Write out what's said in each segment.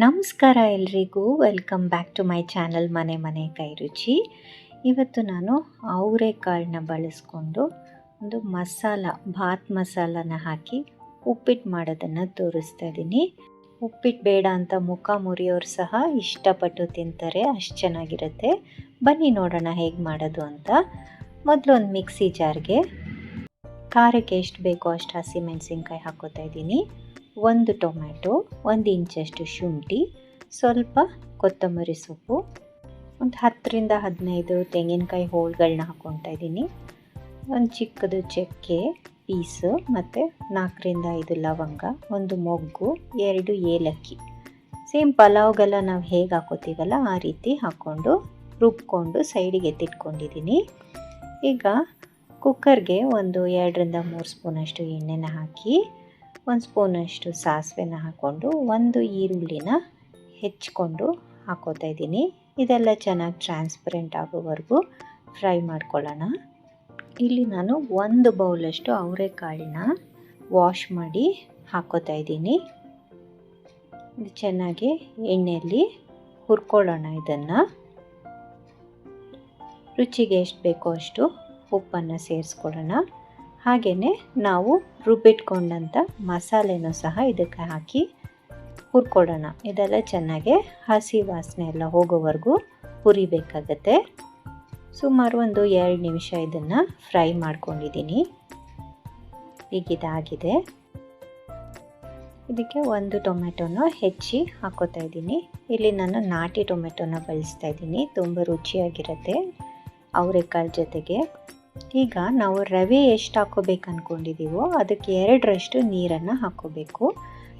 ನಮಸ್ಕಾರ ಎಲ್ರಿಗೂ, welcome back to my channel ಮನೆ ಕೈ ರುಚಿ. ಇವತ್ತು ನಾನು ಅವರೆಕಾಳನ್ನ ಬಳಸ್ಕೊಂಡು ಒಂದು ಭಾತ್ ಮಸಾಲನ ಹಾಕಿ ಉಪ್ಪಿಟ್ಟು ಮಾಡೋದನ್ನು ತೋರಿಸ್ತಾ ಇದ್ದೀನಿ. ಉಪ್ಪಿಟ್ಟು ಬೇಡ ಅಂತ ಮುಖ ಮುರಿಯೋರು ಸಹ ಇಷ್ಟಪಟ್ಟು ತಿಂತಾರೆ, ಅಷ್ಟು ಚೆನ್ನಾಗಿರುತ್ತೆ. ಬನ್ನಿ ನೋಡೋಣ ಹೇಗೆ ಮಾಡೋದು ಅಂತ. ಮೊದಲು ಒಂದು ಮಿಕ್ಸಿ ಜಾರ್ಗೆ ಖಾರಕ್ಕೆ ಎಷ್ಟು ಬೇಕೋ ಅಷ್ಟು ಹಸಿಮೆಣಸಿನ್ಕಾಯಿ ಹಾಕೋತಾ ಇದ್ದೀನಿ. 1 ಟೊಮ್ಯಾಟೊ, 1 ಇಂಚಷ್ಟು ಶುಂಠಿ, ಸ್ವಲ್ಪ ಕೊತ್ತಂಬರಿ ಸೊಪ್ಪು, ಒಂದು 10ರಿಂದ 15 ತೆಂಗಿನಕಾಯಿ ಹೋಳುಗಳನ್ನ ಹಾಕ್ಕೊತಾ ಇದ್ದೀನಿ. ಒಂದು ಚಿಕ್ಕದು ಚಕ್ಕೆ ಪೀಸು ಮತ್ತು 4ರಿಂದ 5 ಲವಂಗ, 1 ಮೊಗ್ಗು, 2 ಏಲಕ್ಕಿ. ಸೇಮ್ ಪಲಾವ್ಗೆಲ್ಲ ನಾವು ಹೇಗೆ ಹಾಕೋತೀವಲ್ಲ ಆ ರೀತಿ ಹಾಕ್ಕೊಂಡು ರುಬ್ಕೊಂಡು ಸೈಡಿಗೆ ಎತ್ತಿಟ್ಕೊಂಡಿದ್ದೀನಿ. ಈಗ ಕುಕ್ಕರ್ಗೆ ಒಂದು 2ರಿಂದ 3 ಸ್ಪೂನಷ್ಟು ಎಣ್ಣೆನ ಹಾಕಿ 1 ಸ್ಪೂನಷ್ಟು ಸಾಸಿವೆನ ಹಾಕ್ಕೊಂಡು 1 ಈರುಳ್ಳಿನ ಹೆಚ್ಚಿಕೊಂಡು ಹಾಕೋತಾ ಇದ್ದೀನಿ. ಇದೆಲ್ಲ ಚೆನ್ನಾಗಿ ಟ್ರಾನ್ಸ್ಪರೆಂಟ್ ಆಗೋವರೆಗೂ ಫ್ರೈ ಮಾಡ್ಕೊಳ್ಳೋಣ. ಇಲ್ಲಿ ನಾನು 1 ಬೌಲಷ್ಟು ಅವರೆಕಾಳನ್ನ ವಾಶ್ ಮಾಡಿ ಹಾಕೋತಾ ಇದ್ದೀನಿ. ಇದು ಚೆನ್ನಾಗಿ ಎಣ್ಣೆಯಲ್ಲಿ ಹುರ್ಕೊಳ್ಳೋಣ. ಇದನ್ನು ರುಚಿಗೆ ಎಷ್ಟು ಬೇಕೋ ಅಷ್ಟು ಉಪ್ಪನ್ನು ಸೇರಿಸ್ಕೊಳ್ಳೋಣ. ಹಾಗೆಯೇ ನಾವು ರುಬ್ಬಿಟ್ಕೊಂಡಂಥ ಮಸಾಲೆನೂ ಸಹ ಇದಕ್ಕೆ ಹಾಕಿ ಹುರ್ಕೊಳ್ಳೋಣ. ಇದೆಲ್ಲ ಚೆನ್ನಾಗಿ ಹಸಿ ವಾಸನೆ ಎಲ್ಲ ಹೋಗೋವರೆಗೂ ಹುರಿಬೇಕಾಗತ್ತೆ. ಸುಮಾರು ಒಂದು 2 ನಿಮಿಷ ಇದನ್ನು ಫ್ರೈ ಮಾಡ್ಕೊಂಡಿದ್ದೀನಿ. ಈಗ ಇದಾಗಿದೆ. ಇದಕ್ಕೆ 1 ಟೊಮೆಟೊನ ಹೆಚ್ಚಿ ಹಾಕೋತಾ ಇದ್ದೀನಿ. ಇಲ್ಲಿ ನಾನು ನಾಟಿ ಟೊಮೆಟೊನ ಬಳಸ್ತಾ ಇದ್ದೀನಿ, ತುಂಬ ರುಚಿಯಾಗಿರುತ್ತೆ ಅವರೆಕಾಳು ಜೊತೆಗೆ. ಈಗ ನಾವು ರವೆ ಎಷ್ಟು ಹಾಕೋಬೇಕು ಅಂದ್ಕೊಂಡಿದ್ದೀವೋ ಅದಕ್ಕೆ 2ರಷ್ಟು ನೀರನ್ನು ಹಾಕೋಬೇಕು.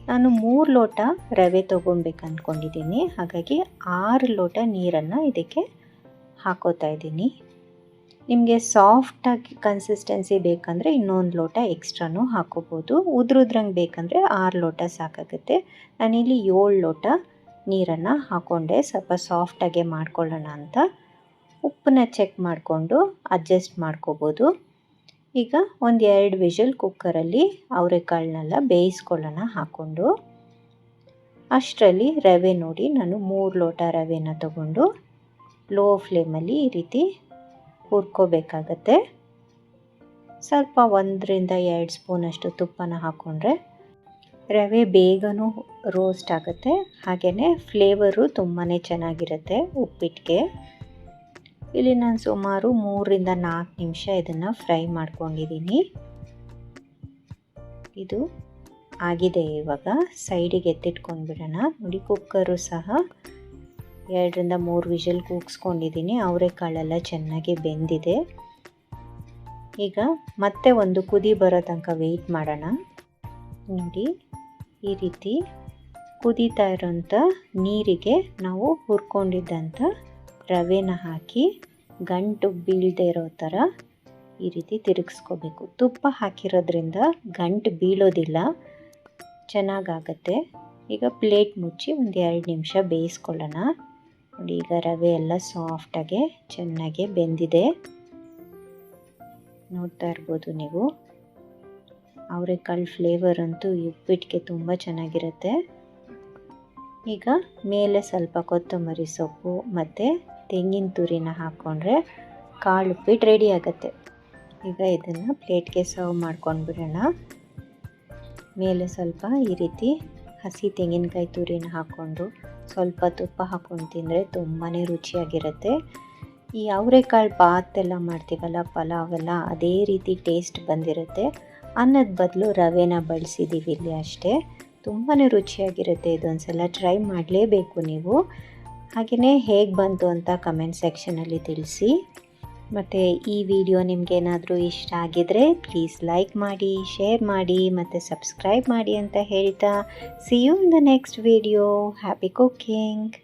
ನಾನು 3 ಲೋಟ ರವೆ ತೊಗೊಬೇಕು ಅಂದ್ಕೊಂಡಿದ್ದೀನಿ, ಹಾಗಾಗಿ 6 ಲೋಟ ನೀರನ್ನು ಇದಕ್ಕೆ ಹಾಕೋತಾ ಇದ್ದೀನಿ. ನಿಮಗೆ ಸಾಫ್ಟಾಗಿ ಕನ್ಸಿಸ್ಟೆನ್ಸಿ ಬೇಕಂದರೆ ಇನ್ನೊಂದು ಲೋಟ ಎಕ್ಸ್ಟ್ರಾನೂ ಹಾಕೋಬೋದು. ಉದ್ರಂಗೆ ಬೇಕಂದರೆ 6 ಲೋಟ ಸಾಕಾಗುತ್ತೆ. ನಾನಿಲ್ಲಿ 7 ಲೋಟ ನೀರನ್ನು ಹಾಕ್ಕೊಂಡೆ, ಸ್ವಲ್ಪ ಸಾಫ್ಟಾಗೆ ಮಾಡ್ಕೊಳ್ಳೋಣ ಅಂತ. ಉಪ್ಪನ್ನ ಚೆಕ್ ಮಾಡಿಕೊಂಡು ಅಡ್ಜಸ್ಟ್ ಮಾಡ್ಕೋಬೋದು. ಈಗ ಒಂದು 2 ವಿಷಲ್ ಕುಕ್ಕರಲ್ಲಿ ಅವರೆಕಾಳನ್ನೆಲ್ಲ ಬೇಯಿಸ್ಕೊಳ್ಳೋಣ ಹಾಕ್ಕೊಂಡು. ಅಷ್ಟರಲ್ಲಿ ರವೆ ನೋಡಿ, ನಾನು 3 ಲೋಟ ರವೆನ ತಗೊಂಡು ಲೋ ಫ್ಲೇಮಲ್ಲಿ ಈ ರೀತಿ ಹುರ್ಕೋಬೇಕಾಗತ್ತೆ. ಸ್ವಲ್ಪ 1ರಿಂದ 2 ಸ್ಪೂನಷ್ಟು ತುಪ್ಪನ ಹಾಕ್ಕೊಂಡ್ರೆ ರವೆ ಬೇಗನೂ ರೋಸ್ಟ್ ಆಗುತ್ತೆ, ಹಾಗೆಯೇ ಫ್ಲೇವರು ತುಂಬಾ ಚೆನ್ನಾಗಿರುತ್ತೆ ಉಪ್ಪಿಟ್ಟಿಗೆ. ಇಲ್ಲಿ ನಾನು ಸುಮಾರು 3ರಿಂದ 4 ನಿಮಿಷ ಇದನ್ನು ಫ್ರೈ ಮಾಡ್ಕೊಂಡಿದ್ದೀನಿ. ಇದು ಆಗಿದೆ. ಇವಾಗ ಸೈಡಿಗೆ ಎತ್ತಿಟ್ಕೊಂಡ್ಬಿಡೋಣ. ನೋಡಿ, ಕುಕ್ಕರು ಸಹ 2ರಿಂದ 3 ವಿಷಲ್ ಕೂಗಿಸ್ಕೊಂಡಿದ್ದೀನಿ. ಅವರೆಕಾಳೆಲ್ಲ ಚೆನ್ನಾಗಿ ಬೆಂದಿದೆ. ಈಗ ಮತ್ತೆ ಒಂದು ಕುದಿ ಬರೋ ತನಕ ವೆಯ್ಟ್ ಮಾಡೋಣ. ನೋಡಿ, ಈ ರೀತಿ ಕುದೀತಾ ಇರೋಂಥ ನೀರಿಗೆ ನಾವು ಹುರ್ಕೊಂಡಿದ್ದಂಥ ರವೆನ ಹಾಕಿ ಗಂಟು ಬೀಳದೆ ಇರೋ ಥರ ಈ ರೀತಿ ತಿರುಗಿಸ್ಕೋಬೇಕು. ತುಪ್ಪ ಹಾಕಿರೋದ್ರಿಂದ ಗಂಟು ಬೀಳೋದಿಲ್ಲ, ಚೆನ್ನಾಗಾಗತ್ತೆ. ಈಗ ಪ್ಲೇಟ್ ಮುಚ್ಚಿ ಒಂದು 2 ನಿಮಿಷ ಬೇಯಿಸ್ಕೊಳ್ಳೋಣ. ನೋಡಿ, ಈಗ ರವೆ ಎಲ್ಲ ಸಾಫ್ಟಾಗೆ ಚೆನ್ನಾಗಿ ಬೆಂದಿದೆ, ನೋಡ್ತಾ ಇರ್ಬೋದು ನೀವು. ಅವರೆಕಾಳು ಫ್ಲೇವರ್ ಅಂತೂ ಉಪ್ಪಿಟ್ಟಿಗೆ ತುಂಬ ಚೆನ್ನಾಗಿರುತ್ತೆ. ಈಗ ಮೇಲೆ ಸ್ವಲ್ಪ ಕೊತ್ತಂಬರಿ ಸೊಪ್ಪು ಮತ್ತು ತೆಂಗಿನ ತುರಿನ ಹಾಕ್ಕೊಂಡ್ರೆ ಕಾಳು ಉಪ್ಪಿಟ್ಟು ರೆಡಿ ಆಗುತ್ತೆ. ಈಗ ಇದನ್ನು ಪ್ಲೇಟ್ಗೆ ಸರ್ವ್ ಮಾಡ್ಕೊಂಡು ಬಿಡೋಣ. ಮೇಲೆ ಸ್ವಲ್ಪ ಈ ರೀತಿ ಹಸಿ ತೆಂಗಿನಕಾಯಿ ತುರಿನ ಹಾಕ್ಕೊಂಡು ಸ್ವಲ್ಪ ತುಪ್ಪ ಹಾಕ್ಕೊಂಡು ತಿಂದರೆ ತುಂಬಾ ರುಚಿಯಾಗಿರುತ್ತೆ. ಈ ಅವರೆಕಾಳು ಬಾತ್ ಎಲ್ಲ ಮಾಡ್ತೀವಲ್ಲ, ಪಲಾವೆಲ್ಲ, ಅದೇ ರೀತಿ ಟೇಸ್ಟ್ ಬಂದಿರುತ್ತೆ. ಅನ್ನದ ಬದಲು ರವೆನ ಬಳಸಿದ್ದೀವಿ ಇಲ್ಲಿ ಅಷ್ಟೇ. ತುಂಬಾ ರುಚಿಯಾಗಿರುತ್ತೆ. ಇದೊಂದು ಸಲ ಟ್ರೈ ಮಾಡಲೇಬೇಕು ನೀವು. ಹಾಗೆಯೇ ಹೇಗೆ ಬಂತು ಅಂತ ಕಮೆಂಟ್ ಸೆಕ್ಷನಲ್ಲಿ ತಿಳಿಸಿ. ಮತ್ತು ಈ ವಿಡಿಯೋ ನಿಮಗೇನಾದರೂ ಇಷ್ಟ ಆಗಿದರೆ ಪ್ಲೀಸ್ ಲೈಕ್ ಮಾಡಿ, ಶೇರ್ ಮಾಡಿ ಮತ್ತು ಸಬ್ಸ್ಕ್ರೈಬ್ ಮಾಡಿ ಅಂತ ಹೇಳ್ತಾ, see you in the next video. Happy cooking.